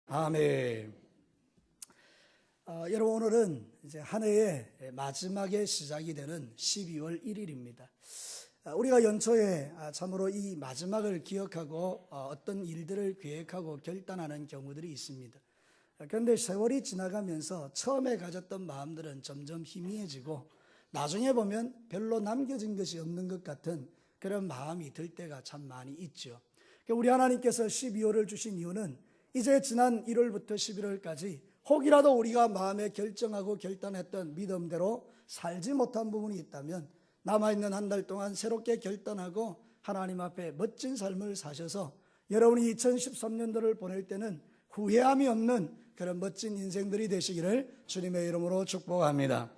아멘. 여러분, 오늘은 이제 한 해의 마지막에 시작이 되는 12월 1일입니다. 우리가 연초에 참으로 이 마지막을 기억하고 어떤 일들을 계획하고 결단하는 경우들이 있습니다. 그런데 세월이 지나가면서 처음에 가졌던 마음들은 점점 희미해지고 나중에 보면 별로 남겨진 것이 없는 것 같은 그런 마음이 들 때가 참 많이 있죠. 우리 하나님께서 12월을 주신 이유는 이제 지난 1월부터 11월까지 혹이라도 우리가 마음에 결정하고 결단했던 믿음대로 살지 못한 부분이 있다면 남아있는 한 달 동안 새롭게 결단하고 하나님 앞에 멋진 삶을 사셔서 여러분이 2013년도를 보낼 때는 후회함이 없는 그런 멋진 인생들이 되시기를 주님의 이름으로 축복합니다.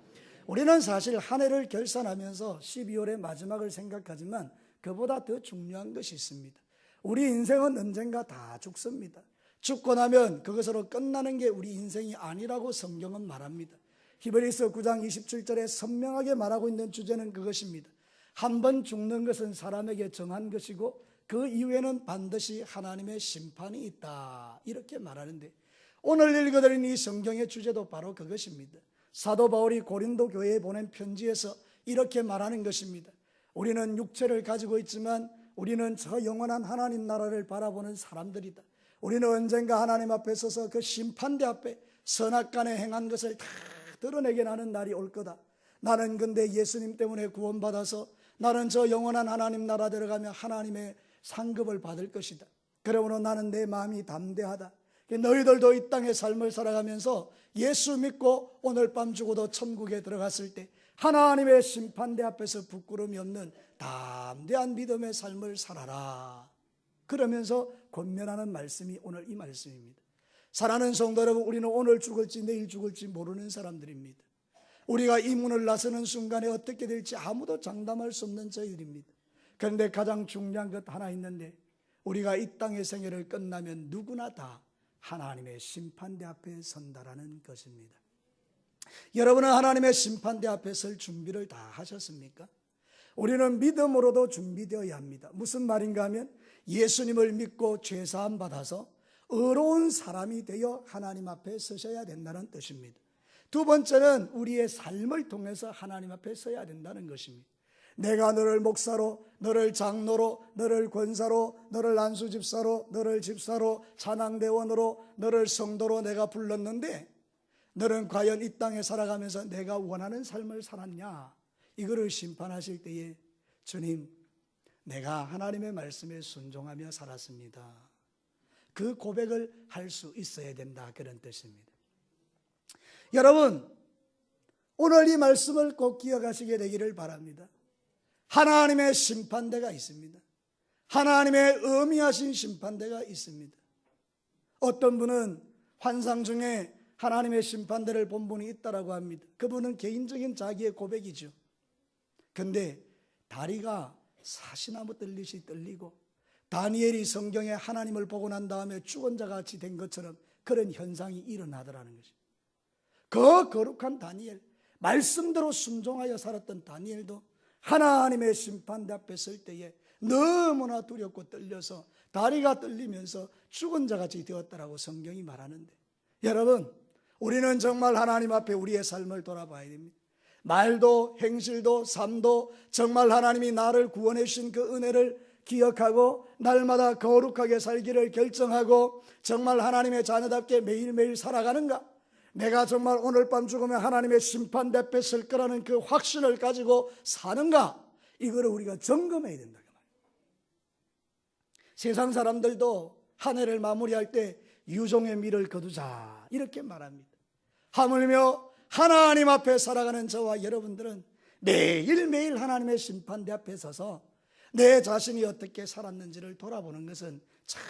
우리는 사실 한 해를 결산하면서 12월의 마지막을 생각하지만 그보다 더 중요한 것이 있습니다. 우리 인생은 언젠가 다 죽습니다. 죽고 나면 그것으로 끝나는 게 우리 인생이 아니라고 성경은 말합니다. 히브리서 9장 27절에 선명하게 말하고 있는 주제는 그것입니다. 한 번 죽는 것은 사람에게 정한 것이고 그 이후에는 반드시 하나님의 심판이 있다, 이렇게 말하는데 오늘 읽어드린 이 성경의 주제도 바로 그것입니다. 사도 바울이 고린도 교회에 보낸 편지에서 이렇게 말하는 것입니다. 우리는 육체를 가지고 있지만 우리는 저 영원한 하나님 나라를 바라보는 사람들이다. 우리는 언젠가 하나님 앞에 서서 그 심판대 앞에 선악간에 행한 것을 다 드러내게 하는 날이 올 거다. 나는 근데 예수님 때문에 구원받아서 나는 저 영원한 하나님 나라 들어가며 하나님의 상급을 받을 것이다. 그러므로 나는 내 마음이 담대하다. 너희들도 이 땅의 삶을 살아가면서 예수 믿고 오늘 밤 죽어도 천국에 들어갔을 때 하나님의 심판대 앞에서 부끄러움이 없는 담대한 믿음의 삶을 살아라. 그러면서 권면하는 말씀이 오늘 이 말씀입니다. 사랑하는 성도 여러분, 우리는 오늘 죽을지 내일 죽을지 모르는 사람들입니다. 우리가 이 문을 나서는 순간에 어떻게 될지 아무도 장담할 수 없는 저희들입니다. 그런데 가장 중요한 것 하나 있는데 우리가 이 땅의 생애를 끝나면 누구나 다 하나님의 심판대 앞에 선다라는 것입니다. 여러분은 하나님의 심판대 앞에 설 준비를 다 하셨습니까? 우리는 믿음으로도 준비되어야 합니다. 무슨 말인가 하면 예수님을 믿고 죄사함 받아서 의로운 사람이 되어 하나님 앞에 서셔야 된다는 뜻입니다. 두 번째는 우리의 삶을 통해서 하나님 앞에 서야 된다는 것입니다. 내가 너를 목사로, 너를 장로로, 너를 권사로, 너를 안수집사로, 너를 집사로, 찬양대원으로, 너를 성도로 내가 불렀는데 너는 과연 이 땅에 살아가면서 내가 원하는 삶을 살았냐? 이거를 심판하실 때에 주님, 내가 하나님의 말씀에 순종하며 살았습니다. 그 고백을 할 수 있어야 된다, 그런 뜻입니다. 여러분, 오늘 이 말씀을 꼭 기억하시게 되기를 바랍니다. 하나님의 심판대가 있습니다. 하나님의 의미하신 심판대가 있습니다. 어떤 분은 환상 중에 하나님의 심판대를 본 분이 있다라고 합니다. 그분은 개인적인 자기의 고백이죠. 근데 다리가 사시나무 떨리시 떨리고 다니엘이 성경에 하나님을 보고 난 다음에 죽은 자 같이 된 것처럼 그런 현상이 일어나더라는 것이죠. 그 거룩한 다니엘, 말씀대로 순종하여 살았던 다니엘도 하나님의 심판대 앞에 설 때에 너무나 두렵고 떨려서 다리가 떨리면서 죽은 자 같이 되었다라고 성경이 말하는데, 여러분, 우리는 정말 하나님 앞에 우리의 삶을 돌아봐야 됩니다. 말도 행실도 삶도 정말 하나님이 나를 구원해 주신 그 은혜를 기억하고 날마다 거룩하게 살기를 결정하고 정말 하나님의 자녀답게 매일매일 살아가는가? 내가 정말 오늘 밤 죽으면 하나님의 심판대 앞에 설 거라는 그 확신을 가지고 사는가? 이거를 우리가 점검해야 된다. 세상 사람들도 한 해를 마무리할 때 유종의 미를 거두자 이렇게 말합니다. 하물며 하나님 앞에 살아가는 저와 여러분들은 매일매일 하나님의 심판대 앞에 서서 내 자신이 어떻게 살았는지를 돌아보는 것은 참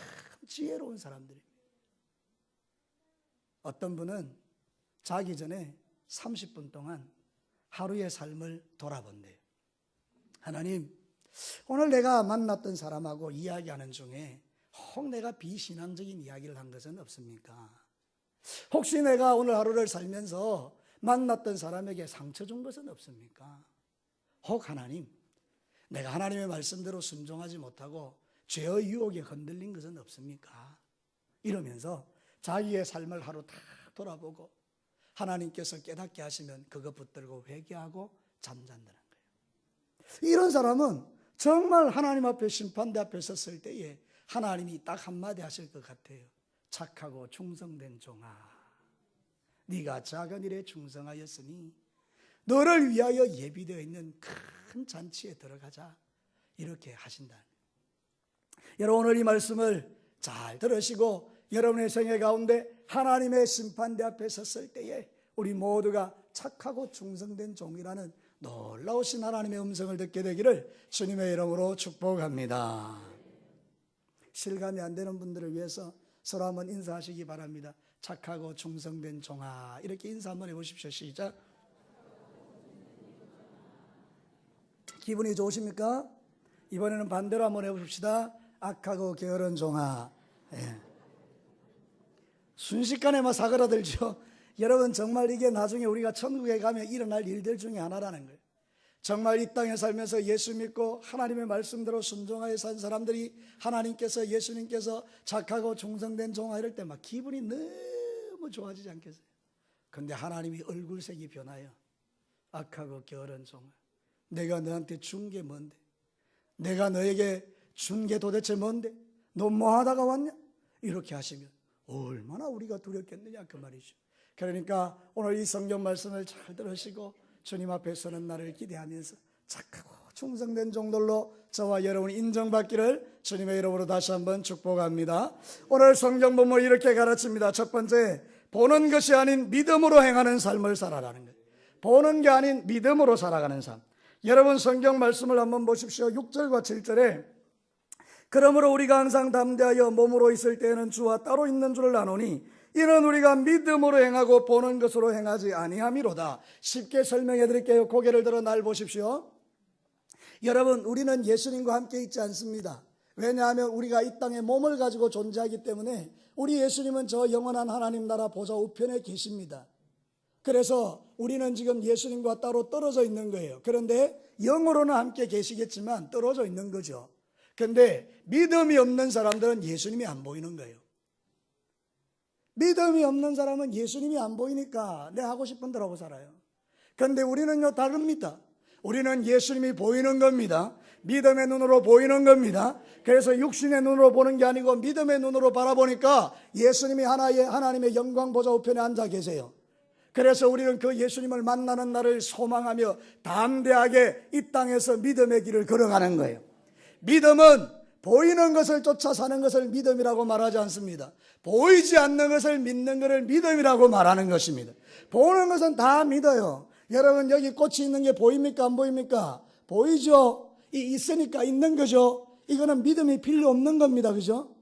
지혜로운 사람들입니다. 어떤 분은 자기 전에 30분 동안 하루의 삶을 돌아본대요. 하나님, 오늘 내가 만났던 사람하고 이야기하는 중에 혹 내가 비신앙적인 이야기를 한 것은 없습니까? 혹시 내가 오늘 하루를 살면서 만났던 사람에게 상처 준 것은 없습니까? 혹 하나님, 내가 하나님의 말씀대로 순종하지 못하고 죄의 유혹에 흔들린 것은 없습니까? 이러면서 자기의 삶을 하루 다 돌아보고 하나님께서 깨닫게 하시면 그거 붙들고 회개하고 잠잔다는 거예요. 이런 사람은 정말 하나님 앞에 심판대 앞에 섰을 때에 하나님이 딱 한마디 하실 것 같아요. 착하고 충성된 종아, 네가 작은 일에 충성하였으니 너를 위하여 예비되어 있는 큰 잔치에 들어가자, 이렇게 하신다. 여러분, 오늘 이 말씀을 잘 들으시고 여러분의 생애 가운데 하나님의 심판대 앞에 섰을 때에 우리 모두가 착하고 충성된 종이라는 놀라우신 하나님의 음성을 듣게 되기를 주님의 이름으로 축복합니다. 실감이 안 되는 분들을 위해서 서로 한번 인사하시기 바랍니다. 착하고 충성된 종아, 이렇게 인사 한번 해보십시오. 시작. 기분이 좋으십니까? 이번에는 반대로 한번 해봅시다. 악하고 게으른 종아. 예. 순식간에 막 사그라들죠. 여러분, 정말 이게 나중에 우리가 천국에 가면 일어날 일들 중에 하나라는 거예요. 정말 이 땅에 살면서 예수 믿고 하나님의 말씀대로 순종하여 산 사람들이 하나님께서, 예수님께서 착하고 충성된 종아 이럴 때 막 기분이 너무 좋아지지 않겠어요? 그런데 하나님이 얼굴색이 변하여 악하고 게으른 종아, 내가 너한테 준 게 뭔데? 내가 너에게 준 게 도대체 뭔데? 너 뭐 하다가 왔냐? 이렇게 하시면 얼마나 우리가 두렵겠느냐, 그 말이죠. 그러니까 오늘 이 성경 말씀을 잘 들으시고 주님 앞에 서는 날을 기대하면서 착하고 충성된 종들로 저와 여러분이 인정받기를 주님의 이름으로 다시 한번 축복합니다. 오늘 성경 본문을 이렇게 가르칩니다. 첫 번째, 보는 것이 아닌 믿음으로 행하는 삶을 살아라는 거예요. 보는 게 아닌 믿음으로 살아가는 삶. 여러분, 성경 말씀을 한번 보십시오. 6절과 7절에 그러므로 우리가 항상 담대하여 몸으로 있을 때에는 주와 따로 있는 줄을 아노니 이는 우리가 믿음으로 행하고 보는 것으로 행하지 아니함이로다. 쉽게 설명해 드릴게요. 고개를 들어 날 보십시오. 여러분, 우리는 예수님과 함께 있지 않습니다. 왜냐하면 우리가 이 땅에 몸을 가지고 존재하기 때문에 우리 예수님은 저 영원한 하나님 나라 보좌 우편에 계십니다. 그래서 우리는 지금 예수님과 따로 떨어져 있는 거예요. 그런데 영으로는 함께 계시겠지만 떨어져 있는 거죠. 그런데 믿음이 없는 사람들은 예수님이 안 보이는 거예요. 믿음이 없는 사람은 예수님이 안 보이니까 내 하고 싶은 대로 하고 살아요. 그런데 우리는요, 다릅니다. 우리는 예수님이 보이는 겁니다. 믿음의 눈으로 보이는 겁니다. 그래서 육신의 눈으로 보는 게 아니고 믿음의 눈으로 바라보니까 예수님이 하나님의 영광 보좌 우편에 앉아 계세요. 그래서 우리는 그 예수님을 만나는 날을 소망하며 담대하게 이 땅에서 믿음의 길을 걸어가는 거예요. 믿음은 보이는 것을 쫓아 사는 것을 믿음이라고 말하지 않습니다. 보이지 않는 것을 믿는 것을 믿음이라고 말하는 것입니다. 보는 것은 다 믿어요. 여러분, 여기 꽃이 있는 게 보입니까? 안 보입니까? 보이죠? 있으니까 있는 거죠. 이거는 믿음이 필요 없는 겁니다. 그죠?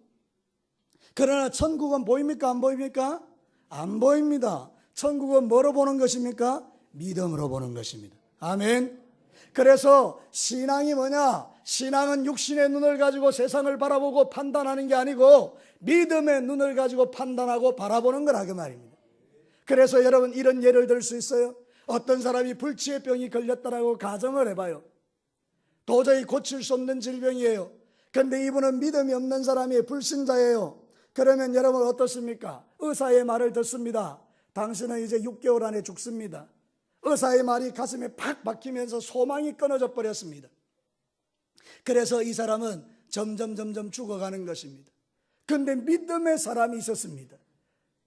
그러나 천국은 보입니까? 안 보입니까? 안 보입니다. 천국은 뭐로 보는 것입니까? 믿음으로 보는 것입니다. 아멘. 그래서 신앙이 뭐냐? 신앙은 육신의 눈을 가지고 세상을 바라보고 판단하는 게 아니고 믿음의 눈을 가지고 판단하고 바라보는 거라, 그 말입니다. 그래서 여러분, 이런 예를 들 수 있어요. 어떤 사람이 불치의 병이 걸렸다라고 가정을 해봐요. 도저히 고칠 수 없는 질병이에요. 그런데 이분은 믿음이 없는 사람이에요. 불신자예요. 그러면 여러분 어떻습니까? 의사의 말을 듣습니다. 당신은 이제 6개월 안에 죽습니다. 의사의 말이 가슴에 팍 박히면서 소망이 끊어져 버렸습니다. 그래서 이 사람은 점점 죽어가는 것입니다. 그런데 믿음의 사람이 있었습니다.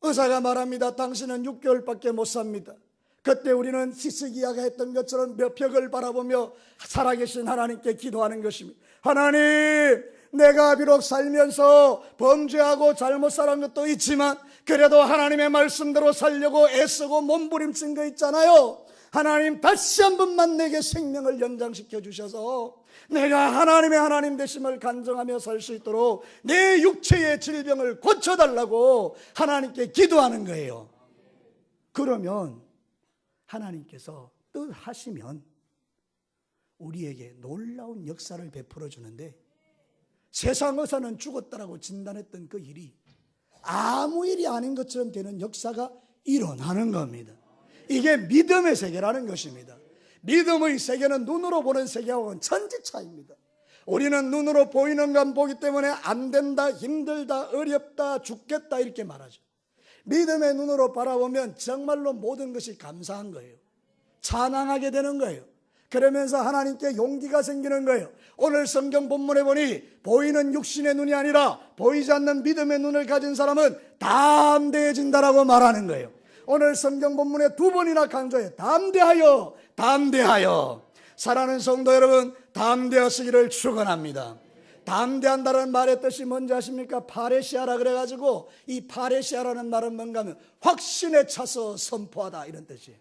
의사가 말합니다. 당신은 6개월밖에 못 삽니다. 그때 우리는 히스기야가 했던 것처럼 몇 벽을 바라보며 살아계신 하나님께 기도하는 것입니다. 하나님, 내가 비록 살면서 범죄하고 잘못 살은 것도 있지만 그래도 하나님의 말씀대로 살려고 애쓰고 몸부림친 거 있잖아요. 하나님, 다시 한 번만 내게 생명을 연장시켜 주셔서 내가 하나님의 하나님 되심을 간증하며 살 수 있도록 내 육체의 질병을 고쳐달라고 하나님께 기도하는 거예요. 그러면 하나님께서 뜻하시면 우리에게 놀라운 역사를 베풀어 주는데, 세상 의사는 죽었다라고 진단했던 그 일이 아무 일이 아닌 것처럼 되는 역사가 일어나는 겁니다. 이게 믿음의 세계라는 것입니다. 믿음의 세계는 눈으로 보는 세계하고는 천지차이입니다. 우리는 눈으로 보이는 것 보기 때문에 안 된다, 힘들다, 어렵다, 죽겠다 이렇게 말하죠. 믿음의 눈으로 바라보면 정말로 모든 것이 감사한 거예요. 찬양하게 되는 거예요. 그러면서 하나님께 용기가 생기는 거예요. 오늘 성경 본문에 보니 보이는 육신의 눈이 아니라 보이지 않는 믿음의 눈을 가진 사람은 담대해진다라고 말하는 거예요. 오늘 성경 본문에 두 번이나 강조해 담대하여, 담대하여. 사랑하는 성도 여러분, 담대하시기를 축원합니다. 담대한다는 말의 뜻이 뭔지 아십니까? 파레시아라 그래가지고 이 파레시아라는 말은 뭔가 하면 확신에 차서 선포하다 이런 뜻이에요.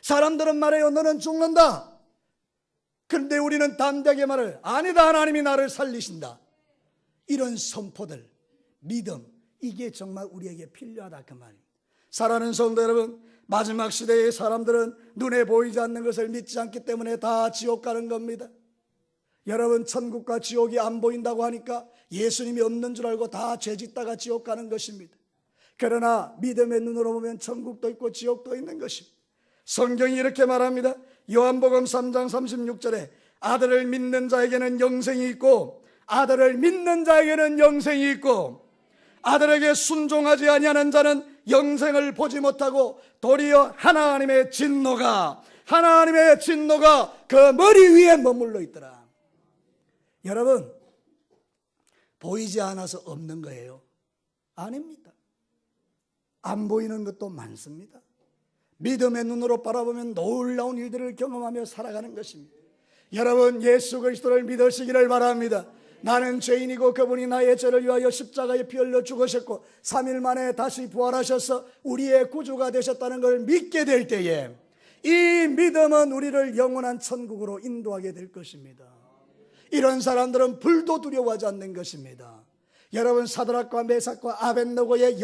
사람들은 말해요, 너는 죽는다. 그런데 우리는 담대하게 말을, 아니다, 하나님이 나를 살리신다. 이런 선포들, 믿음, 이게 정말 우리에게 필요하다 그 말입니다. 사랑하는 성도 여러분, 마지막 시대의 사람들은 눈에 보이지 않는 것을 믿지 않기 때문에 다 지옥 가는 겁니다. 여러분, 천국과 지옥이 안 보인다고 하니까 예수님이 없는 줄 알고 다 죄짓다가 지옥 가는 것입니다. 그러나 믿음의 눈으로 보면 천국도 있고 지옥도 있는 것입니다. 성경이 이렇게 말합니다. 요한복음 3장 36절에 아들을 믿는 자에게는 영생이 있고 아들을 믿는 자에게는 영생이 있고 아들에게 순종하지 아니하는 자는 영생을 보지 못하고 도리어 하나님의 진노가 그 머리 위에 머물러 있더라. 여러분, 보이지 않아서 없는 거예요? 아닙니다. 안 보이는 것도 많습니다. 믿음의 눈으로 바라보면 놀라운 일들을 경험하며 살아가는 것입니다. 여러분, 예수 그리스도를 믿으시기를 바랍니다. 나는 죄인이고 그분이 나의 죄를 위하여 십자가에 피 흘려 죽으셨고 3일 만에 다시 부활하셔서 우리의 구주가 되셨다는 걸 믿게 될 때에 이 믿음은 우리를 영원한 천국으로 인도하게 될 것입니다. 이런 사람들은 불도 두려워하지 않는 것입니다. 여러분, 사드락과 메삭과 아벳느고의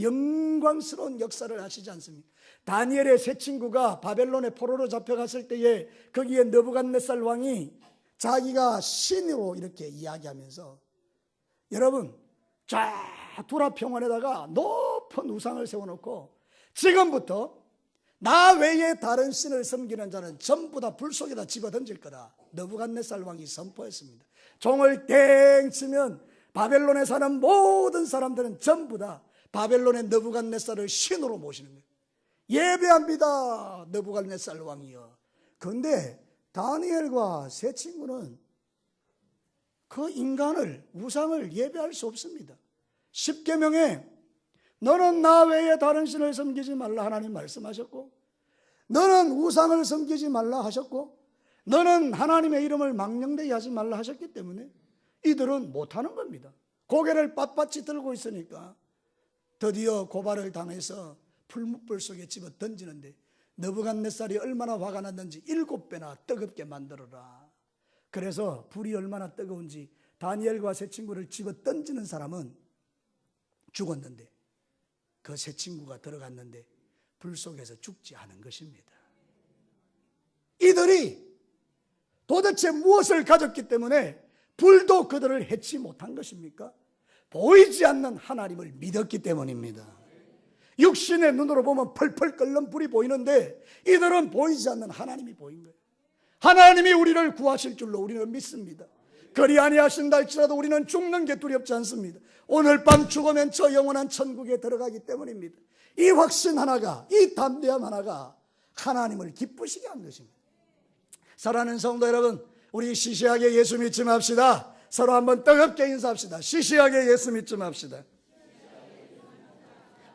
영광스러운 역사를 아시지 않습니까? 다니엘의 세 친구가 바벨론의 포로로 잡혀갔을 때에 거기에 느부갓네살 왕이 자기가 신으로 이렇게 이야기하면서, 여러분, 좌투라 평원에다가 높은 우상을 세워놓고 지금부터 나 외에 다른 신을 섬기는 자는 전부 다 불 속에다 집어던질 거다. 느부갓네살 왕이 선포했습니다. 종을 땡 치면 바벨론에 사는 모든 사람들은 전부 다 바벨론의 느부갓네살을 신으로 모시는 거예요. 예배합니다, 느부갓네살 왕이요. 그런데 다니엘과 세 친구는 그 인간을, 우상을 예배할 수 없습니다. 십계명에 너는 나 외에 다른 신을 섬기지 말라 하나님 말씀하셨고, 너는 우상을 섬기지 말라 하셨고, 너는 하나님의 이름을 망령되게 하지 말라 하셨기 때문에 이들은 못하는 겁니다. 고개를 빳빳이 들고 있으니까 드디어 고발을 당해서 풀무불 속에 집어 던지는데 느부갓네살이 얼마나 화가 났는지 7배나 뜨겁게 만들어라. 그래서 불이 얼마나 뜨거운지 다니엘과 세 친구를 집어 던지는 사람은 죽었는데 그 세 친구가 들어갔는데 불 속에서 죽지 않은 것입니다. 이들이 도대체 무엇을 가졌기 때문에 불도 그들을 해치 못한 것입니까? 보이지 않는 하나님을 믿었기 때문입니다. 육신의 눈으로 보면 펄펄 끓는 불이 보이는데 이들은 보이지 않는 하나님이 보인 거예요. 하나님이 우리를 구하실 줄로 우리는 믿습니다. 그리 아니하신다 할지라도 우리는 죽는 게 두렵지 않습니다. 오늘 밤 죽으면 저 영원한 천국에 들어가기 때문입니다. 이 확신 하나가, 이 담대함 하나가 하나님을 기쁘시게 한 것입니다. 사랑하는 성도 여러분, 우리 시시하게 예수 믿지 맙시다. 서로 한번 뜨겁게 인사합시다. 시시하게 예수 믿지 맙시다.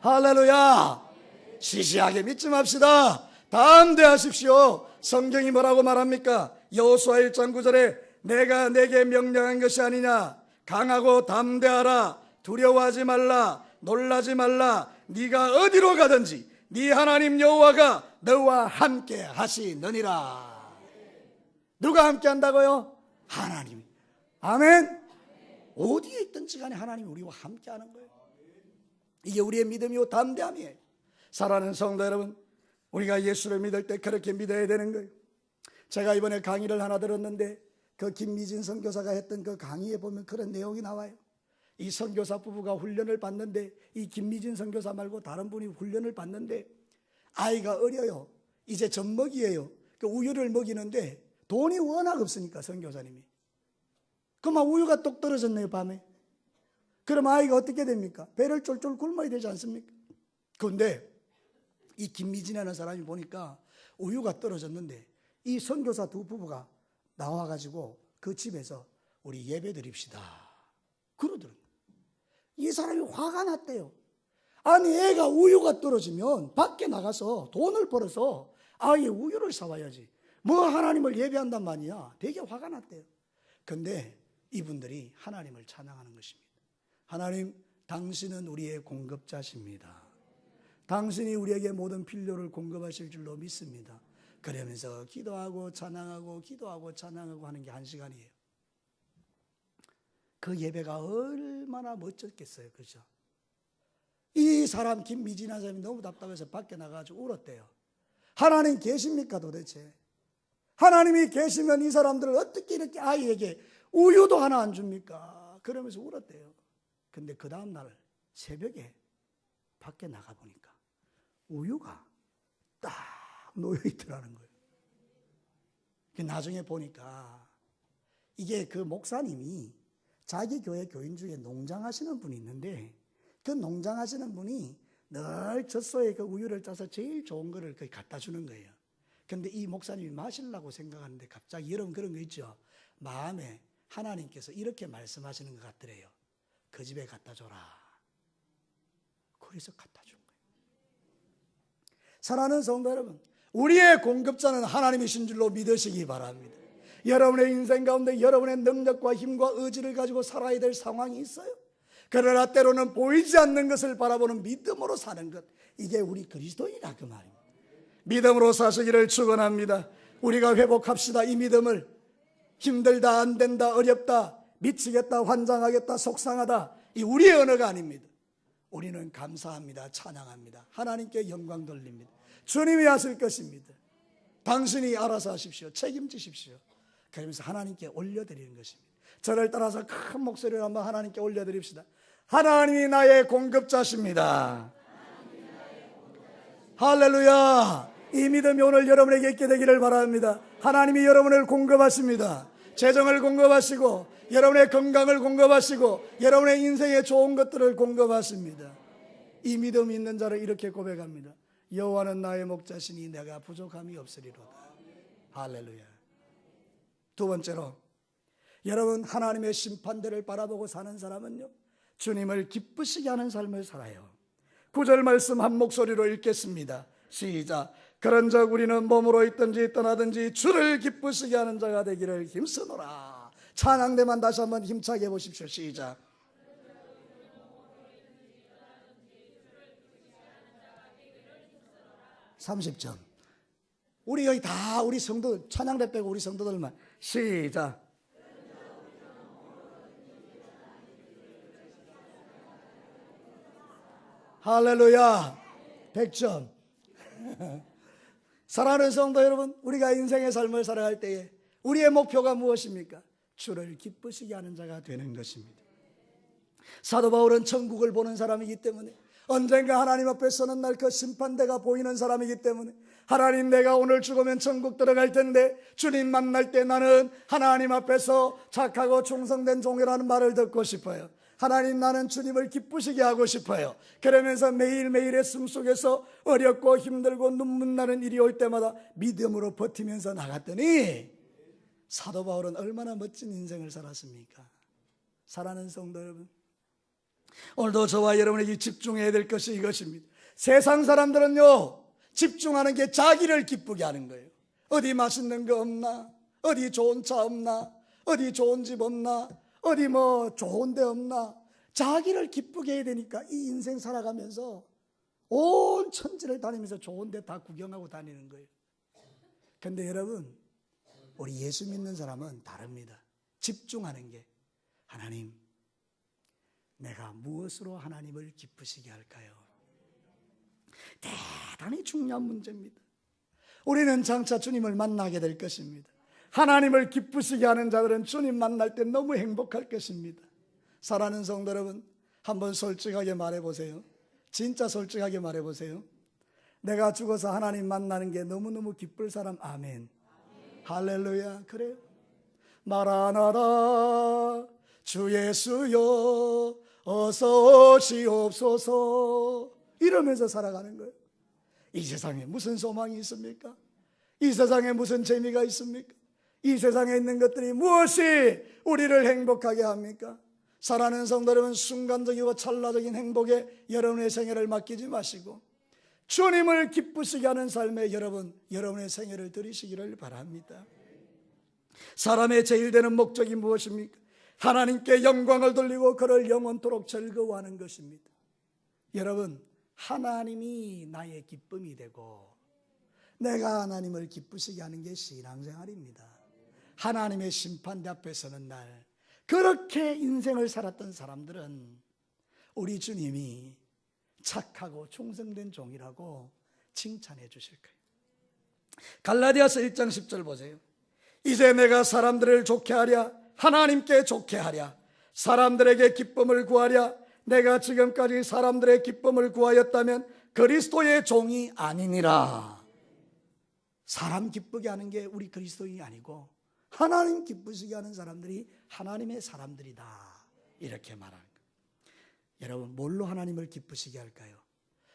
할렐루야. 시시하게 믿지 맙시다. 담대하십시오. 성경이 뭐라고 말합니까? 여호수아 1장 9절에 내가 내게 명령한 것이 아니냐. 강하고 담대하라. 두려워하지 말라. 놀라지 말라. 네가 어디로 가든지 네 하나님 여호와가 너와 함께 하시느니라. 누가 함께 한다고요? 하나님이. 아멘. 어디에 있든지 간에 하나님이 우리와 함께 하는 거예요. 이게 우리의 믿음이요 담대함이에요. 사랑하는 성도 여러분, 우리가 예수를 믿을 때 그렇게 믿어야 되는 거예요. 제가 이번에 강의를 하나 들었는데 그 김미진 선교사가 했던 그 강의에 보면 그런 내용이 나와요. 이 선교사 부부가 훈련을 받는데 이 김미진 선교사 말고 다른 분이 훈련을 받는데 아이가 어려요. 이제 젖먹이에요. 그 우유를 먹이는데 돈이 워낙 없으니까 선교사님이 그만 우유가 똑 떨어졌네요. 밤에 그럼 아이가 어떻게 됩니까? 배를 쫄쫄 굶어야 되지 않습니까? 그런데 이 김미진이라는 사람이 보니까 우유가 떨어졌는데 이 선교사 두 부부가 나와가지고 그 집에서 우리 예배 드립시다 그러더라고요. 이 사람이 화가 났대요. 아니 애가 우유가 떨어지면 밖에 나가서 돈을 벌어서 아이의 우유를 사와야지 뭐 하나님을 예배한단 말이야. 되게 화가 났대요. 그런데 이분들이 하나님을 찬양하는 것입니다. 하나님, 당신은 우리의 공급자십니다. 당신이 우리에게 모든 필요를 공급하실 줄로 믿습니다. 그러면서 기도하고 찬양하고 기도하고 찬양하고 하는 게 1시간이에요. 그 예배가 얼마나 멋졌겠어요. 그죠? 이 사람 김미진한 사람이 너무 답답해서 밖에 나가가지고 울었대요. 하나님 계십니까 도대체? 하나님이 계시면 이 사람들을 어떻게 이렇게 아이에게 우유도 하나 안 줍니까? 그러면서 울었대요. 근데 그 다음날 새벽에 밖에 나가보니까 우유가 딱 놓여있더라는 거예요. 나중에 보니까 이게 그 목사님이 자기 교회 교인 중에 농장하시는 분이 있는데 그 농장하시는 분이 늘 젖소에 그 우유를 짜서 제일 좋은 거를 거기 갖다 주는 거예요. 근데 이 목사님이 마시려고 생각하는데 갑자기 여러분 그런 거 있죠. 마음에 하나님께서 이렇게 말씀하시는 것 같더래요. 그 집에 갖다 줘라. 그래서 갖다 준 거예요. 사랑하는 성도 여러분, 우리의 공급자는 하나님이신 줄로 믿으시기 바랍니다. 여러분의 인생 가운데 여러분의 능력과 힘과 의지를 가지고 살아야 될 상황이 있어요. 그러나 때로는 보이지 않는 것을 바라보는 믿음으로 사는 것, 이게 우리 그리스도인이다 그 말입니다. 믿음으로 사시기를 축원합니다. 우리가 회복합시다. 이 믿음을. 힘들다, 안 된다, 어렵다, 미치겠다, 환장하겠다, 속상하다, 이 우리의 언어가 아닙니다. 우리는 감사합니다. 찬양합니다. 하나님께 영광 돌립니다. 주님이 하실 것입니다. 당신이 알아서 하십시오. 책임지십시오. 그러면서 하나님께 올려드리는 것입니다. 저를 따라서 큰 목소리로 한번 하나님께 올려드립시다. 하나님이 나의 공급자십니다. 할렐루야. 이 믿음이 오늘 여러분에게 있게 되기를 바랍니다. 하나님이 여러분을 공급하십니다. 재정을 공급하시고 여러분의 건강을 공급하시고 여러분의 인생에 좋은 것들을 공급하십니다. 이 믿음이 있는 자를 이렇게 고백합니다. 여호와는 나의 목자시니 내가 부족함이 없으리로다. 할렐루야. 두 번째로, 여러분 하나님의 심판대를 바라보고 사는 사람은요, 주님을 기쁘시게 하는 삶을 살아요. 9절 말씀 한 목소리로 읽겠습니다. 시작. 그런즉 우리는 몸으로 있든지 떠나든지 주를 기쁘시게 하는 자가 되기를 힘쓰노라. 찬양대만 다시 한번 힘차게 해보십시오. 시작. 30점. 우리 여기 다 우리 성도들, 찬양대 빼고 우리 성도들만 시작. 할렐루야. 100점. 사랑하는 성도 여러분, 우리가 인생의 삶을 살아갈 때에 우리의 목표가 무엇입니까? 주를 기쁘시게 하는 자가 되는 것입니다. 사도 바울은 천국을 보는 사람이기 때문에, 언젠가 하나님 앞에 서는 날 그 심판대가 보이는 사람이기 때문에, 하나님 내가 오늘 죽으면 천국 들어갈 텐데 주님 만날 때 나는 하나님 앞에서 착하고 충성된 종이라는 말을 듣고 싶어요. 하나님, 나는 주님을 기쁘시게 하고 싶어요. 그러면서 매일매일의 삶 속에서 어렵고 힘들고 눈물 나는 일이 올 때마다 믿음으로 버티면서 나갔더니, 사도 바울은 얼마나 멋진 인생을 살았습니까? 사랑하는 성도 여러분, 오늘도 저와 여러분에게 집중해야 될 것이 이것입니다. 세상 사람들은요, 집중하는 게 자기를 기쁘게 하는 거예요. 어디 맛있는 거 없나? 어디 좋은 차 없나? 어디 좋은 집 없나? 어디 뭐 좋은 데 없나? 자기를 기쁘게 해야 되니까 이 인생 살아가면서 온 천지를 다니면서 좋은 데 다 구경하고 다니는 거예요. 근데 여러분, 우리 예수 믿는 사람은 다릅니다. 집중하는 게, 하나님, 내가 무엇으로 하나님을 기쁘시게 할까요? 대단히 중요한 문제입니다. 우리는 장차 주님을 만나게 될 것입니다. 하나님을 기쁘시게 하는 자들은 주님 만날 때 너무 행복할 것입니다. 사랑하는 성도 여러분, 한번 솔직하게 말해보세요. 진짜 솔직하게 말해보세요. 내가 죽어서 하나님 만나는 게 너무너무 기쁠 사람, 아멘. 할렐루야. 그래요. 마라나다 주 예수여 어서 오시옵소서 이러면서 살아가는 거예요. 이 세상에 무슨 소망이 있습니까? 이 세상에 무슨 재미가 있습니까? 이 세상에 있는 것들이 무엇이 우리를 행복하게 합니까? 사랑하는 성도 여러분, 순간적이고 찰나적인 행복에 여러분의 생애를 맡기지 마시고 주님을 기쁘시게 하는 삶에 여러분의 생애를 드리시기를 바랍니다. 사람의 제일 되는 목적이 무엇입니까? 하나님께 영광을 돌리고 그를 영원토록 즐거워하는 것입니다. 여러분, 하나님이 나의 기쁨이 되고 내가 하나님을 기쁘시게 하는 게 신앙생활입니다. 하나님의 심판대 앞에 서는 날, 그렇게 인생을 살았던 사람들은 우리 주님이 착하고 충성된 종이라고 칭찬해 주실 거예요. 갈라디아서 1장 10절 보세요. 이제 내가 사람들을 좋게 하랴, 하나님께 좋게 하랴, 사람들에게 기쁨을 구하랴. 내가 지금까지 사람들의 기쁨을 구하였다면 그리스도의 종이 아니니라. 사람 기쁘게 하는 게 우리 그리스도인이 아니고 하나님 기쁘시게 하는 사람들이 하나님의 사람들이다, 이렇게 말하는 거예요. 여러분, 뭘로 하나님을 기쁘시게 할까요?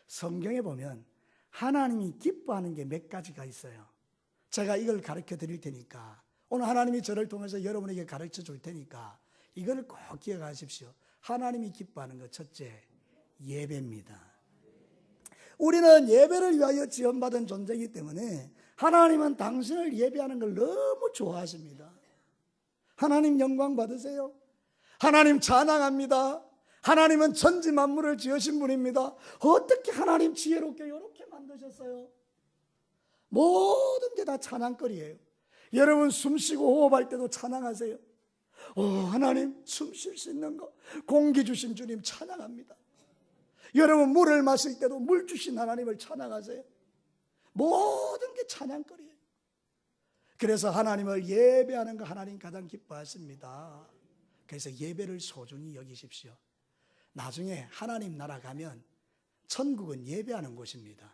성경에 보면 하나님이 기뻐하는 게 몇 가지가 있어요. 제가 이걸 가르쳐 드릴 테니까, 오늘 하나님이 저를 통해서 여러분에게 가르쳐 줄 테니까 이걸 꼭 기억하십시오. 하나님이 기뻐하는 것, 첫째, 예배입니다. 우리는 예배를 위하여 지원받은 존재이기 때문에 하나님은 당신을 예배하는 걸 너무 좋아하십니다. 하나님 영광 받으세요. 하나님 찬양합니다. 하나님은 천지 만물을 지으신 분입니다. 어떻게 하나님 지혜롭게 이렇게 만드셨어요? 모든 게 다 찬양거리예요. 여러분, 숨쉬고 호흡할 때도 찬양하세요. 하나님 숨 쉴 수 있는 거, 공기 주신 주님 찬양합니다. 여러분, 물을 마실 때도 물 주신 하나님을 찬양하세요. 모든 게 찬양거리예요. 그래서 하나님을 예배하는 거 하나님 가장 기뻐하십니다. 그래서 예배를 소중히 여기십시오. 나중에 하나님 나라 가면 천국은 예배하는 곳입니다.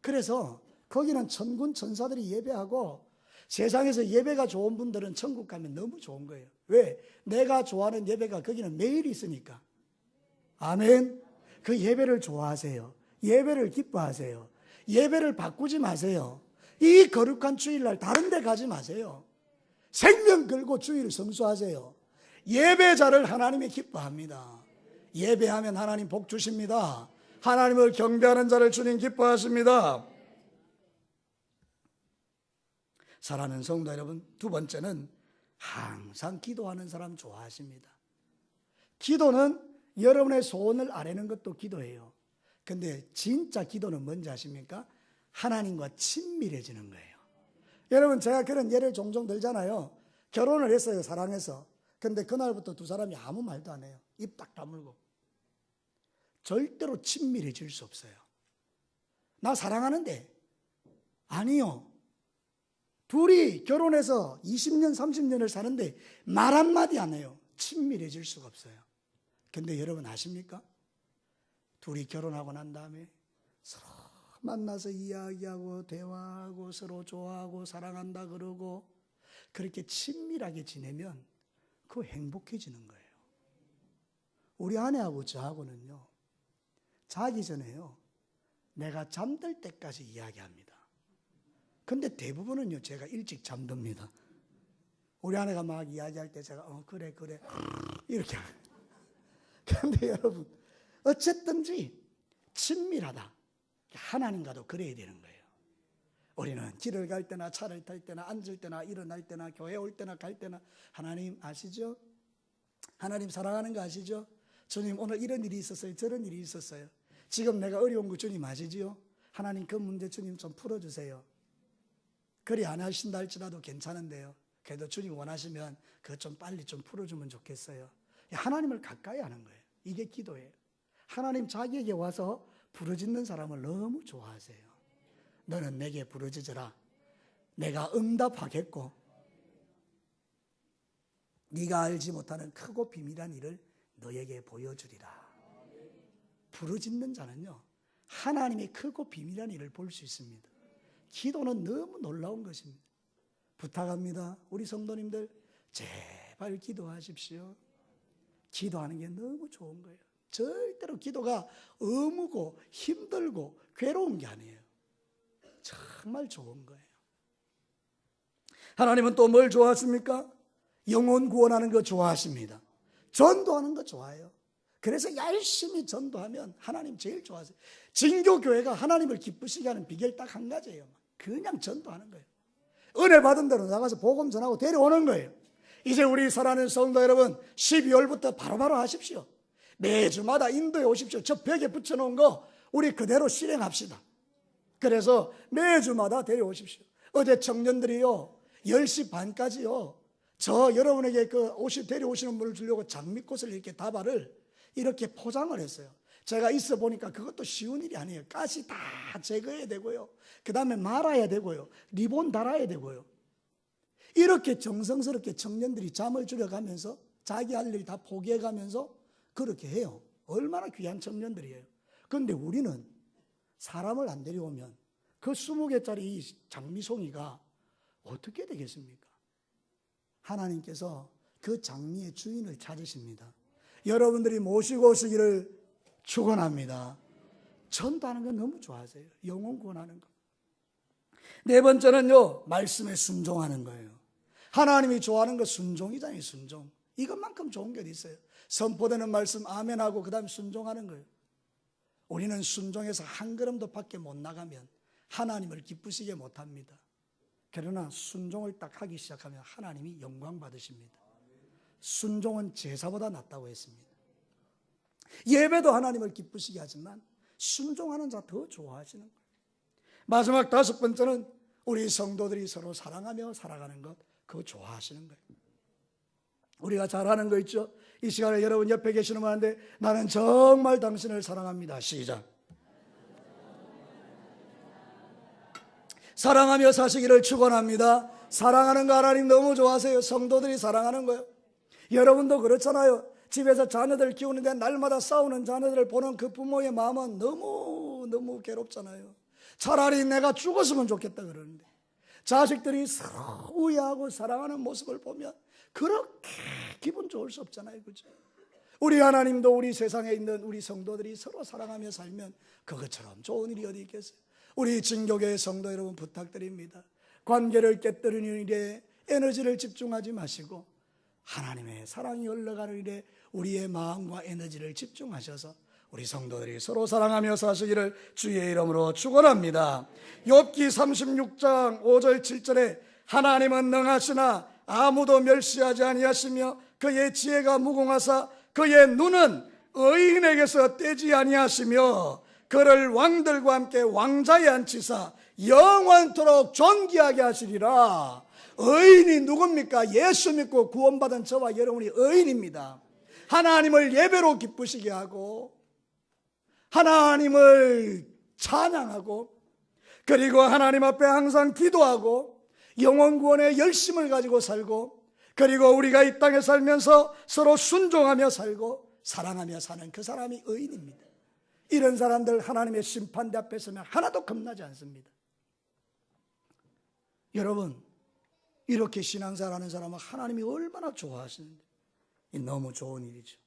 그래서 거기는 천군 천사들이 예배하고 세상에서 예배가 좋은 분들은 천국 가면 너무 좋은 거예요. 왜? 내가 좋아하는 예배가 거기는 매일 있으니까. 아멘. 그 예배를 좋아하세요. 예배를 기뻐하세요. 예배를 바꾸지 마세요. 이 거룩한 주일날 다른 데 가지 마세요. 생명 걸고 주일을 성수하세요. 예배자를 하나님이 기뻐합니다. 예배하면 하나님 복 주십니다. 하나님을 경배하는 자를 주님 기뻐하십니다. 사랑하는 성도 여러분, 두 번째는 항상 기도하는 사람 좋아하십니다. 기도는 여러분의 소원을 아뢰는 것도 기도예요. 근데 진짜 기도는 뭔지 아십니까? 하나님과 친밀해지는 거예요. 여러분, 제가 그런 예를 종종 들잖아요. 결혼을 했어요, 사랑해서. 근데 그날부터 두 사람이 아무 말도 안 해요. 입 딱 다물고. 절대로 친밀해질 수 없어요. 나 사랑하는데. 아니요. 둘이 결혼해서 20년, 30년을 사는데 말 한마디 안 해요. 친밀해질 수가 없어요. 근데 여러분 아십니까? 둘이 결혼하고 난 다음에 서로 만나서 이야기하고 대화하고 서로 좋아하고 사랑한다 그러고 그렇게 친밀하게 지내면 그거 행복해지는 거예요. 우리 아내하고 저하고는요, 자기 전에요, 내가 잠들 때까지 이야기합니다. 근데 대부분은요, 제가 일찍 잠듭니다. 우리 아내가 막 이야기할 때 제가 그래 이렇게 합니다. 그런데 여러분, 어쨌든지 친밀하다. 하나님과도 그래야 되는 거예요. 우리는 길을 갈 때나 차를 탈 때나 앉을 때나 일어날 때나 교회 올 때나 갈 때나 하나님 아시죠? 하나님 사랑하는 거 아시죠? 주님 오늘 이런 일이 있었어요. 저런 일이 있었어요. 지금 내가 어려운 거 주님 아시지요? 하나님 그 문제 주님 좀 풀어주세요. 그리 안 하신다 할지라도 괜찮은데요. 그래도 주님 원하시면 그거 좀 빨리 좀 풀어주면 좋겠어요. 하나님을 가까이 하는 거예요. 이게 기도예요. 하나님 자기에게 와서 부르짖는 사람을 너무 좋아하세요. 너는 내게 부르짖으라. 내가 응답하겠고 네가 알지 못하는 크고 비밀한 일을 너에게 보여주리라. 부르짖는 자는요, 하나님의 크고 비밀한 일을 볼 수 있습니다. 기도는 너무 놀라운 것입니다. 부탁합니다. 우리 성도님들 제발 기도하십시오. 기도하는 게 너무 좋은 거예요. 절대로 기도가 의무고 힘들고 괴로운 게 아니에요. 정말 좋은 거예요. 하나님은 또 뭘 좋아하십니까? 영혼 구원하는 거 좋아하십니다. 전도하는 거 좋아해요. 그래서 열심히 전도하면 하나님 제일 좋아하세요. 진교교회가 하나님을 기쁘시게 하는 비결 딱 한 가지예요. 그냥 전도하는 거예요. 은혜 받은 대로 나가서 복음 전하고 데려오는 거예요. 이제 우리 사랑하는 성도 여러분, 12월부터 바로바로 하십시오. 매주마다 인도에 오십시오. 저 벽에 붙여놓은 거 우리 그대로 실행합시다. 그래서 매주마다 데려오십시오. 어제 청년들이요 10시 반까지요 저 여러분에게 데려오시는 분을 주려고 장미꽃을 이렇게 다발을 이렇게 포장을 했어요. 제가 있어 보니까 그것도 쉬운 일이 아니에요. 가시 다 제거해야 되고요, 그 다음에 말아야 되고요, 리본 달아야 되고요. 이렇게 정성스럽게 청년들이 잠을 줄여가면서 자기 할 일 다 포기해가면서 그렇게 해요. 얼마나 귀한 청년들이에요. 그런데 우리는 사람을 안 데려오면 그 20개짜리 이 장미송이가 어떻게 되겠습니까? 하나님께서 그 장미의 주인을 찾으십니다. 여러분들이 모시고 오시기를 축원합니다. 전도하는 거 너무 좋아하세요. 영혼 구원하는 거. 네 번째는요, 말씀에 순종하는 거예요. 하나님이 좋아하는 거 순종이잖아요. 순종. 이것만큼 좋은 게 어디 있어요? 선포되는 말씀 아멘하고 그 다음 순종하는 거예요. 우리는 순종해서 한 걸음도 밖에 못 나가면 하나님을 기쁘시게 못합니다. 그러나 순종을 딱 하기 시작하면 하나님이 영광 받으십니다. 순종은 제사보다 낫다고 했습니다. 예배도 하나님을 기쁘시게 하지만 순종하는 자 더 좋아하시는 거예요. 마지막 5번째는 우리 성도들이 서로 사랑하며 살아가는 것, 그거 좋아하시는 거예요. 우리가 잘하는 거 있죠? 이 시간에 여러분 옆에 계시는 분한테 나는 정말 당신을 사랑합니다. 시작. 사랑하며 사시기를 축원합니다. 사랑하는 거 하나님 너무 좋아하세요. 성도들이 사랑하는 거예요. 여러분도 그렇잖아요. 집에서 자녀들 키우는데 날마다 싸우는 자녀들을 보는 그 부모의 마음은 너무 괴롭잖아요. 차라리 내가 죽었으면 좋겠다 그러는데 자식들이 서로 우애하고 사랑하는 모습을 보면 그렇게 기분 좋을 수 없잖아요. 그죠? 우리 하나님도 우리 세상에 있는 우리 성도들이 서로 사랑하며 살면 그것처럼 좋은 일이 어디 있겠어요? 우리 진교교회 성도 여러분 부탁드립니다. 관계를 깨뜨리는 일에 에너지를 집중하지 마시고 하나님의 사랑이 흘러가는 일에 우리의 마음과 에너지를 집중하셔서 우리 성도들이 서로 사랑하며 사시기를 주의 이름으로 축원합니다. 욥기 36장 5절 7절에 하나님은 능하시나 아무도 멸시하지 아니하시며 그의 지혜가 무궁하사 그의 눈은 의인에게서 떼지 아니하시며 그를 왕들과 함께 왕자에 앉히사 영원토록 존귀하게 하시리라. 의인이 누굽니까? 예수 믿고 구원받은 저와 여러분이 의인입니다. 하나님을 예배로 기쁘시게 하고 하나님을 찬양하고 그리고 하나님 앞에 항상 기도하고 영혼 구원의 열심을 가지고 살고 그리고 우리가 이 땅에 살면서 서로 순종하며 살고 사랑하며 사는 그 사람이 의인입니다. 이런 사람들 하나님의 심판대 앞에 서면 하나도 겁나지 않습니다. 여러분, 이렇게 신앙생활하는 사람은 하나님이 얼마나 좋아하시는데 너무 좋은 일이죠.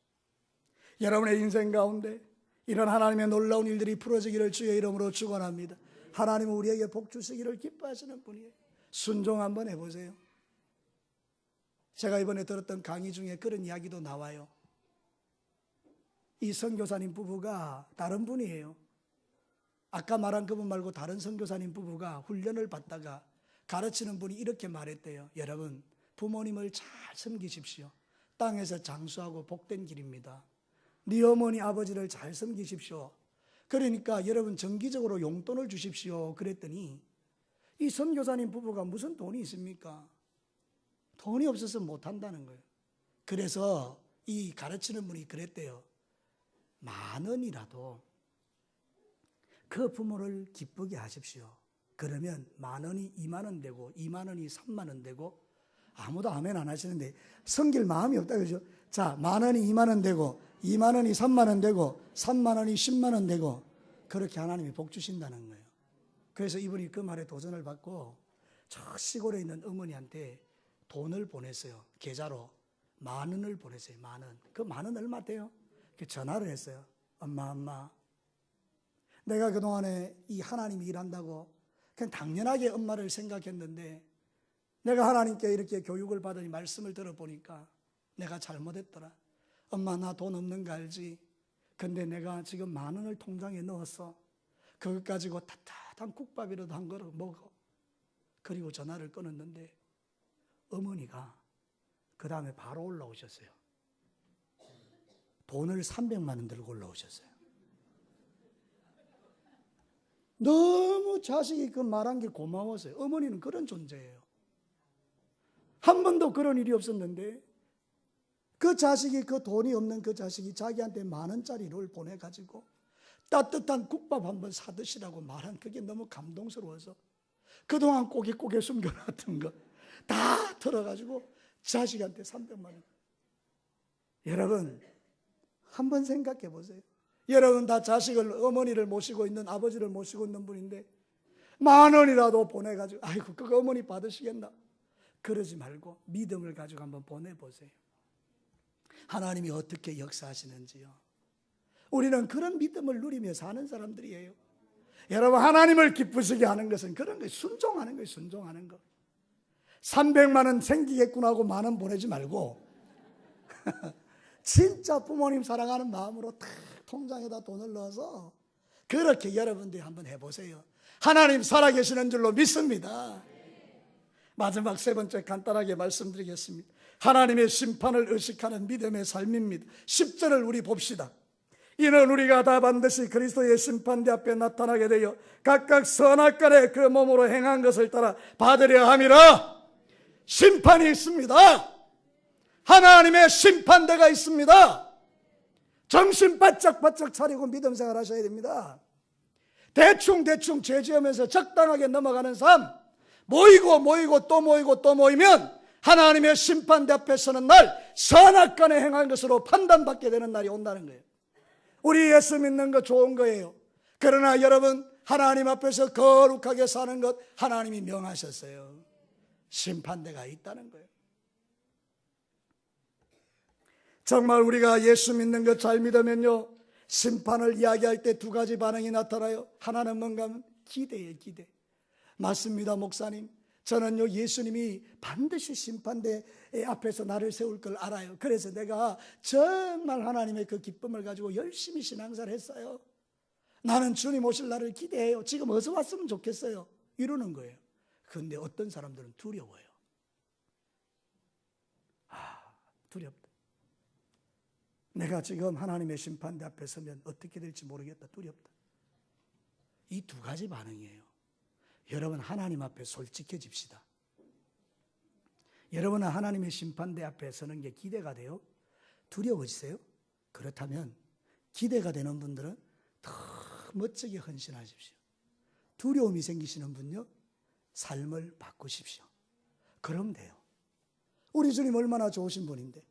여러분의 인생 가운데 이런 하나님의 놀라운 일들이 풀어지기를 주의 이름으로 축원합니다. 하나님은 우리에게 복 주시기를 기뻐하시는 분이에요. 순종 한번 해보세요. 제가 이번에 들었던 강의 중에 그런 이야기도 나와요. 이 선교사님 부부가 다른 분이에요. 아까 말한 그분 말고 다른 선교사님 부부가 훈련을 받다가 가르치는 분이 이렇게 말했대요. 여러분, 부모님을 잘 섬기십시오. 땅에서 장수하고 복된 길입니다. 네 어머니 아버지를 잘 섬기십시오. 그러니까 여러분 정기적으로 용돈을 주십시오. 그랬더니 이 선교사님 부부가 무슨 돈이 있습니까? 돈이 없어서 못한다는 거예요. 그래서 이 가르치는 분이 그랬대요. 10,000원이라도 그 부모를 기쁘게 하십시오. 그러면 10,000원이 20,000원 되고 20,000원이 30,000원 되고 아무도 아멘 안 하시는데 섬길 마음이 없다 그죠? 자, 10,000원이 20,000원 되고 20,000원이 30,000원 되고 30,000원이 100,000원 되고 그렇게 하나님이 복 주신다는 거예요. 그래서 이분이 그 말에 도전을 받고 저 시골에 있는 어머니한테 돈을 보냈어요. 계좌로. 10,000원을 보냈어요. 10,000원. 그 10,000원 얼마 돼요? 전화를 했어요. 엄마, 내가 그동안에 이 하나님이 일한다고 그냥 당연하게 엄마를 생각했는데 내가 하나님께 이렇게 교육을 받으니 말씀을 들어보니까 내가 잘못했더라. 엄마, 나 돈 없는 거 알지? 근데 내가 지금 10,000원을 통장에 넣었어. 그것 가지고 따뜻한 국밥이라도 한 그릇 먹어. 그리고 전화를 끊었는데 어머니가 그 다음에 바로 올라오셨어요. 돈을 300만 원 들고 올라오셨어요. 너무 자식이 그 말한 게 고마웠어요. 어머니는 그런 존재예요. 한 번도 그런 일이 없었는데 그 자식이, 그 돈이 없는 그 자식이 자기한테 10,000원짜리를 보내가지고 따뜻한 국밥 한번 사드시라고 말한 그게 너무 감동스러워서 그동안 꼬깃꼬깃 숨겨놨던 거 다 털어가지고 자식한테 300만 원. 여러분, 한번 생각해 보세요. 여러분 다 자식을, 어머니를 모시고 있는, 아버지를 모시고 있는 분인데 10,000원이라도 보내가지고 아이고 그거 어머니 받으시겠나? 그러지 말고 믿음을 가지고 한번 보내보세요. 하나님이 어떻게 역사하시는지요. 우리는 그런 믿음을 누리며 사는 사람들이에요. 여러분, 하나님을 기쁘시게 하는 것은 그런 거예요. 순종하는 거예요. 순종하는 거. 300만 원 생기겠구나 하고 10,000원 보내지 말고 진짜 부모님 사랑하는 마음으로 탁 통장에다 돈을 넣어서 그렇게 여러분들이 한번 해보세요. 하나님 살아계시는 줄로 믿습니다. 마지막 세 번째 간단하게 말씀드리겠습니다. 하나님의 심판을 의식하는 믿음의 삶입니다. 10절을 우리 봅시다. 이는 우리가 다 반드시 그리스도의 심판대 앞에 나타나게 되어 각각 선악간에 그 몸으로 행한 것을 따라 받으려 함이라. 심판이 있습니다. 하나님의 심판대가 있습니다. 정신 바짝 차리고 믿음 생활 하셔야 됩니다. 대충 죄 지으면서 적당하게 넘어가는 삶, 모이고 또 모이면 하나님의 심판대 앞에 서는 날 선악간에 행한 것으로 판단받게 되는 날이 온다는 거예요. 우리 예수 믿는 거 좋은 거예요. 그러나 여러분, 하나님 앞에서 거룩하게 사는 것 하나님이 명하셨어요. 심판대가 있다는 거예요. 정말 우리가 예수 믿는 것 잘 믿으면요, 심판을 이야기할 때 두 가지 반응이 나타나요. 하나는 뭔가 하면 기대예요. 기대. 맞습니다, 목사님. 저는요, 예수님이 반드시 심판대 앞에서 나를 세울 걸 알아요. 그래서 내가 정말 하나님의 그 기쁨을 가지고 열심히 신앙생활 했어요. 나는 주님 오실 날을 기대해요. 지금 어서 왔으면 좋겠어요. 이러는 거예요. 그런데 어떤 사람들은 두려워요. 두렵다. 내가 지금 하나님의 심판대 앞에 서면 어떻게 될지 모르겠다. 두렵다. 이 두 가지 반응이에요. 여러분, 하나님 앞에 솔직해집시다. 여러분은 하나님의 심판대 앞에 서는 게 기대가 돼요? 두려워지세요? 그렇다면 기대가 되는 분들은 더 멋지게 헌신하십시오. 두려움이 생기시는 분요, 삶을 바꾸십시오. 그럼 돼요. 우리 주님 얼마나 좋으신 분인데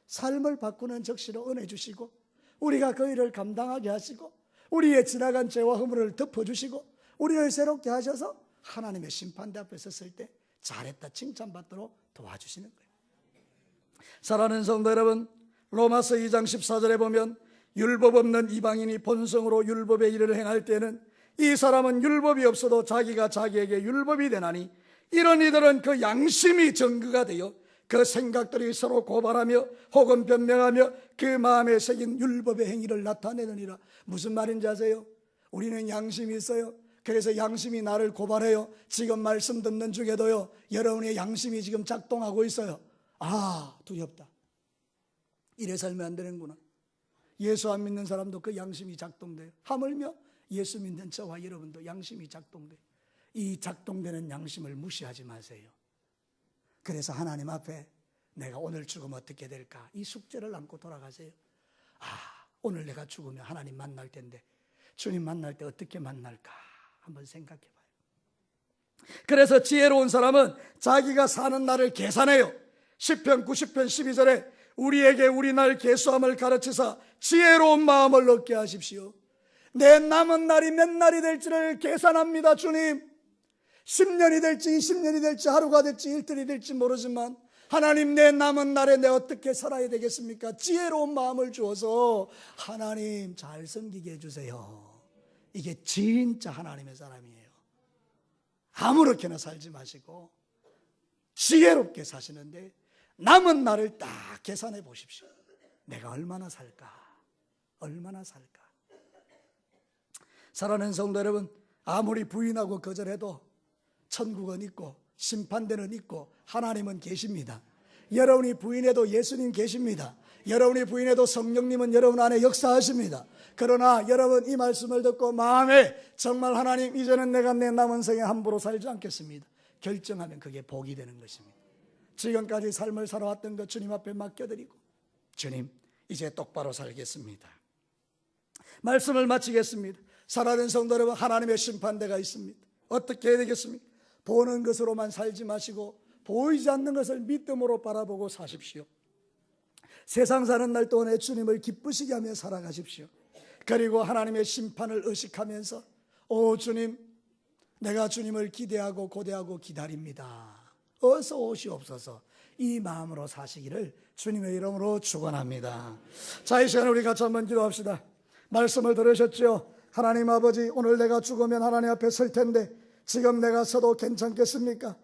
삶을 바꾸는 적시로 은혜 주시고 우리가 그 일을 감당하게 하시고 우리의 지나간 죄와 허물을 덮어주시고 우리를 새롭게 하셔서 하나님의 심판대 앞에 섰을 때 잘했다 칭찬받도록 도와주시는 거예요. 사랑하는 성도 여러분, 로마서 2장 14절에 보면 율법 없는 이방인이 본성으로 율법의 일을 행할 때는 이 사람은 율법이 없어도 자기가 자기에게 율법이 되나니 이런 이들은 그 양심이 증거가 되어 그 생각들이 서로 고발하며 혹은 변명하며 그 마음에 새긴 율법의 행위를 나타내느니라. 무슨 말인지 아세요? 우리는 양심이 있어요. 그래서 양심이 나를 고발해요. 지금 말씀 듣는 중에도요, 여러분의 양심이 지금 작동하고 있어요. 두렵다. 이래 살면 안 되는구나. 예수 안 믿는 사람도 그 양심이 작동돼요. 하물며 예수 믿는 저와 여러분도 양심이 작동돼요. 이 작동되는 양심을 무시하지 마세요. 그래서 하나님 앞에 내가 오늘 죽으면 어떻게 될까? 이 숙제를 안고 돌아가세요. 오늘 내가 죽으면 하나님 만날 텐데 주님 만날 때 어떻게 만날까? 한번 생각해 봐요. 그래서 지혜로운 사람은 자기가 사는 날을 계산해요. 시편 90편 12절에 우리에게 우리 날 계수함을 가르치사 지혜로운 마음을 얻게 하십시오. 내 남은 날이 몇 날이 될지를 계산합니다. 주님, 10년이 될지 20년이 될지 하루가 될지 일들이 될지 모르지만 하나님, 내 남은 날에 내가 어떻게 살아야 되겠습니까? 지혜로운 마음을 주어서 하나님 잘 섬기게 해주세요. 이게 진짜 하나님의 사람이에요. 아무렇게나 살지 마시고 지혜롭게 사시는데 남은 날을 딱 계산해 보십시오. 내가 얼마나 살까? 얼마나 살까? 사랑하는 성도 여러분, 아무리 부인하고 거절해도 천국은 있고 심판대는 있고 하나님은 계십니다. 여러분이 부인해도 예수님 계십니다. 여러분이 부인해도 성령님은 여러분 안에 역사하십니다. 그러나 여러분 이 말씀을 듣고 마음에 정말 하나님, 이제는 내가 내 남은 생에 함부로 살지 않겠습니다 결정하면 그게 복이 되는 것입니다. 지금까지 삶을 살아왔던 것 주님 앞에 맡겨드리고, 주님 이제 똑바로 살겠습니다. 말씀을 마치겠습니다. 사랑하는 성도 여러분, 하나님의 심판대가 있습니다. 어떻게 해야 되겠습니까? 보는 것으로만 살지 마시고 보이지 않는 것을 믿음으로 바라보고 사십시오. 세상 사는 날 동안에 주님을 기쁘시게 하며 살아가십시오. 그리고 하나님의 심판을 의식하면서, 오 주님, 내가 주님을 기대하고 고대하고 기다립니다. 어서 오시옵소서. 이 마음으로 사시기를 주님의 이름으로 축원합니다. 자, 이 시간에 우리 같이 한번 기도합시다. 말씀을 들으셨죠? 하나님 아버지, 오늘 내가 죽으면 하나님 앞에 설 텐데 지금 내가 서도 괜찮겠습니까?